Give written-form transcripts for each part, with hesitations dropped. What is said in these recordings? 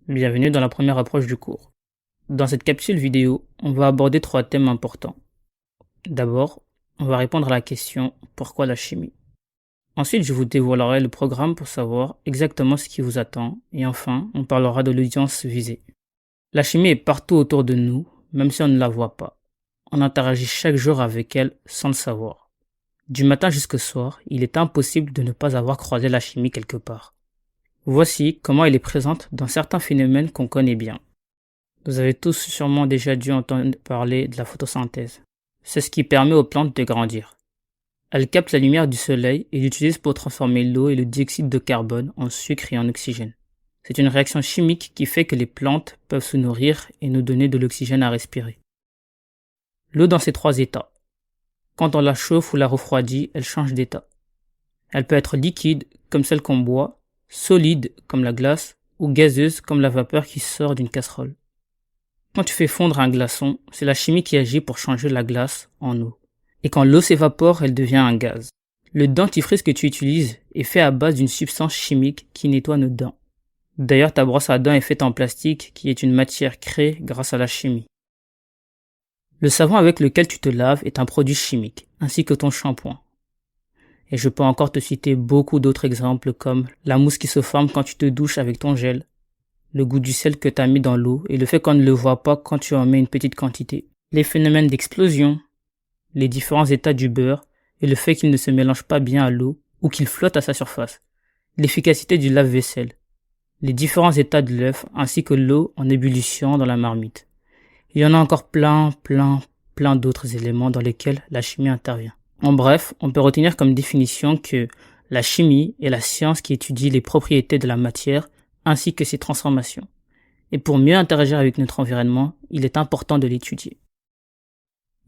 Bienvenue dans la première approche du cours. Dans cette capsule vidéo, on va aborder 3 thèmes importants. D'abord, on va répondre à la question « Pourquoi la chimie ?» Ensuite, je vous dévoilerai le programme pour savoir exactement ce qui vous attend. Et enfin, on parlera de l'audience visée. La chimie est partout autour de nous, même si on ne la voit pas. On interagit chaque jour avec elle sans le savoir. Du matin jusqu'au soir, il est impossible de ne pas avoir croisé la chimie quelque part. Voici comment elle est présente dans certains phénomènes qu'on connaît bien. Vous avez tous sûrement déjà dû entendre parler de la photosynthèse. C'est ce qui permet aux plantes de grandir. Elles captent la lumière du soleil et l'utilisent pour transformer l'eau et le dioxyde de carbone en sucre et en oxygène. C'est une réaction chimique qui fait que les plantes peuvent se nourrir et nous donner de l'oxygène à respirer. L'eau dans ses 3 états. Quand on la chauffe ou la refroidit, elle change d'état. Elle peut être liquide, comme celle qu'on boit, solide, comme la glace, ou gazeuse, comme la vapeur qui sort d'une casserole. Quand tu fais fondre un glaçon, c'est la chimie qui agit pour changer la glace en eau. Et quand l'eau s'évapore, elle devient un gaz. Le dentifrice que tu utilises est fait à base d'une substance chimique qui nettoie nos dents. D'ailleurs, ta brosse à dents est faite en plastique qui est une matière créée grâce à la chimie. Le savon avec lequel tu te laves est un produit chimique, ainsi que ton shampoing. Et je peux encore te citer beaucoup d'autres exemples comme la mousse qui se forme quand tu te douches avec ton gel, le goût du sel que tu as mis dans l'eau et le fait qu'on ne le voit pas quand tu en mets une petite quantité, les phénomènes d'explosion, les différents états du beurre et le fait qu'il ne se mélange pas bien à l'eau ou qu'il flotte à sa surface, l'efficacité du lave-vaisselle, les différents états de l'œuf ainsi que l'eau en ébullition dans la marmite. Il y en a encore plein d'autres éléments dans lesquels la chimie intervient. En bref, on peut retenir comme définition que la chimie est la science qui étudie les propriétés de la matière ainsi que ses transformations. Et pour mieux interagir avec notre environnement, il est important de l'étudier.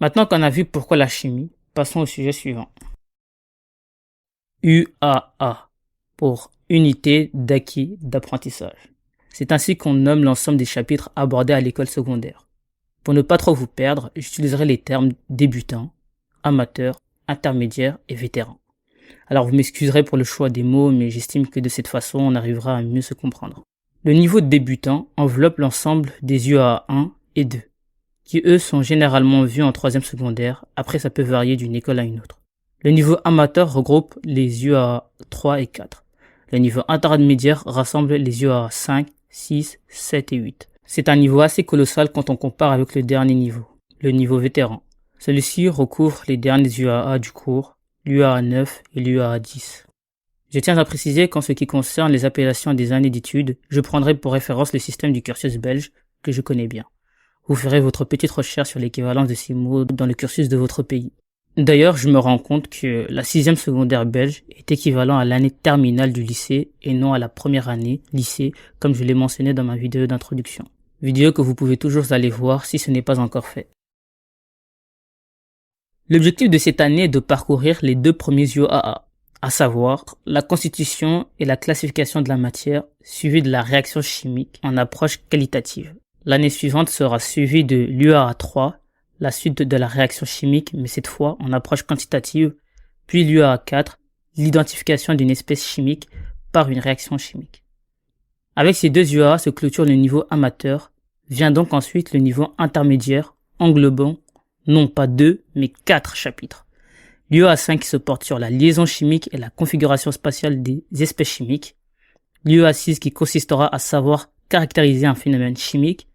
Maintenant qu'on a vu pourquoi la chimie, passons au sujet suivant. UAA, pour unité d'acquis d'apprentissage. C'est ainsi qu'on nomme l'ensemble des chapitres abordés à l'école secondaire. Pour ne pas trop vous perdre, j'utiliserai les termes débutant, amateur, intermédiaire et vétéran. Alors vous m'excuserez pour le choix des mots, mais j'estime que de cette façon, on arrivera à mieux se comprendre. Le niveau de débutant enveloppe l'ensemble des UAA 1 et 2, qui eux sont généralement vus en 3e secondaire, après ça peut varier d'une école à une autre. Le niveau amateur regroupe les UAA 3 et 4. Le niveau intermédiaire rassemble les UAA 5, 6, 7 et 8. C'est un niveau assez colossal quand on compare avec le dernier niveau, le niveau vétéran. Celui-ci recouvre les derniers UAA du cours, l'UAA 9 et l'UAA 10. Je tiens à préciser qu'en ce qui concerne les appellations des années d'études, je prendrai pour référence le système du cursus belge que je connais bien. Vous ferez votre petite recherche sur l'équivalence de ces mots dans le cursus de votre pays. D'ailleurs, je me rends compte que la 6e secondaire belge est équivalent à l'année terminale du lycée et non à la première année lycée, comme je l'ai mentionné dans ma vidéo d'introduction. Vidéo que vous pouvez toujours aller voir si ce n'est pas encore fait. L'objectif de cette année est de parcourir les 2 premiers UAA, à savoir la constitution et la classification de la matière, suivie de la réaction chimique en approche qualitative. L'année suivante sera suivie de l'UAA 3, la suite de la réaction chimique, mais cette fois en approche quantitative, puis l'UAA 4, l'identification d'une espèce chimique par une réaction chimique. Avec ces 2 UAA se clôture le niveau amateur, vient donc ensuite le niveau intermédiaire, englobant non pas 2, mais 4 chapitres. L'UAA 5 qui se porte sur la liaison chimique et la configuration spatiale des espèces chimiques. L'UAA 6 qui consistera à savoir caractériser un phénomène chimique.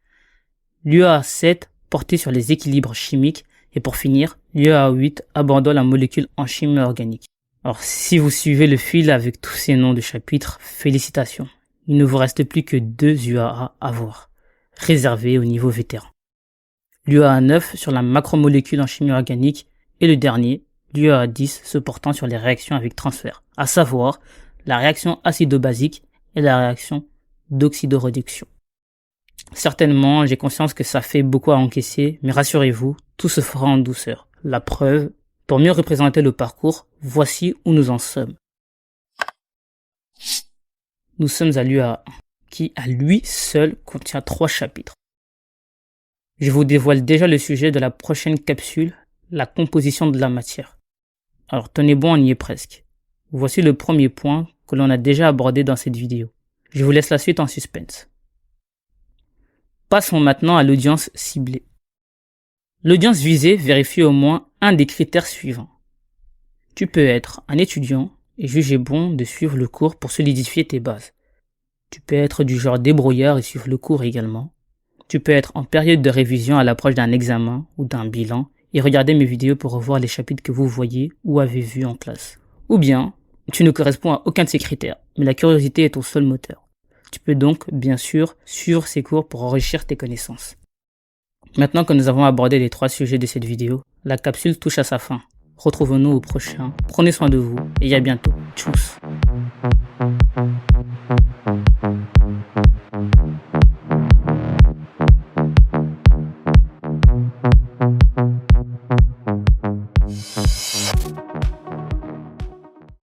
L'UAA 7 porté sur les équilibres chimiques. Et pour finir, l'UAA 8 abordant la molécule en chimie organique. Alors si vous suivez le fil avec tous ces noms de chapitres, félicitations. Il ne vous reste plus que 2 UAA à voir, réservés au niveau vétéran. L'UAA 9 sur la macromolécule en chimie organique et le dernier, l'UAA 10 se portant sur les réactions avec transfert, à savoir la réaction acido-basique et la réaction d'oxydoréduction. Certainement, j'ai conscience que ça fait beaucoup à encaisser, mais rassurez-vous, tout se fera en douceur. La preuve, pour mieux représenter le parcours, voici où nous en sommes. Nous sommes à l'UAA 1, qui à lui seul contient 3 chapitres. Je vous dévoile déjà le sujet de la prochaine capsule, la composition de la matière. Alors tenez bon, on y est presque. Voici le premier point que l'on a déjà abordé dans cette vidéo. Je vous laisse la suite en suspense. Passons maintenant à l'audience ciblée. L'audience visée vérifie au moins un des critères suivants. Tu peux être un étudiant et juger bon de suivre le cours pour solidifier tes bases. Tu peux être du genre débrouillard et suivre le cours également. Tu peux être en période de révision à l'approche d'un examen ou d'un bilan et regarder mes vidéos pour revoir les chapitres que vous voyez ou avez vus en classe. Ou bien, tu ne corresponds à aucun de ces critères, mais la curiosité est ton seul moteur. Tu peux donc, bien sûr, suivre ces cours pour enrichir tes connaissances. Maintenant que nous avons abordé les 3 sujets de cette vidéo, la capsule touche à sa fin. Retrouvons-nous au prochain. Prenez soin de vous et à bientôt. Tchuss.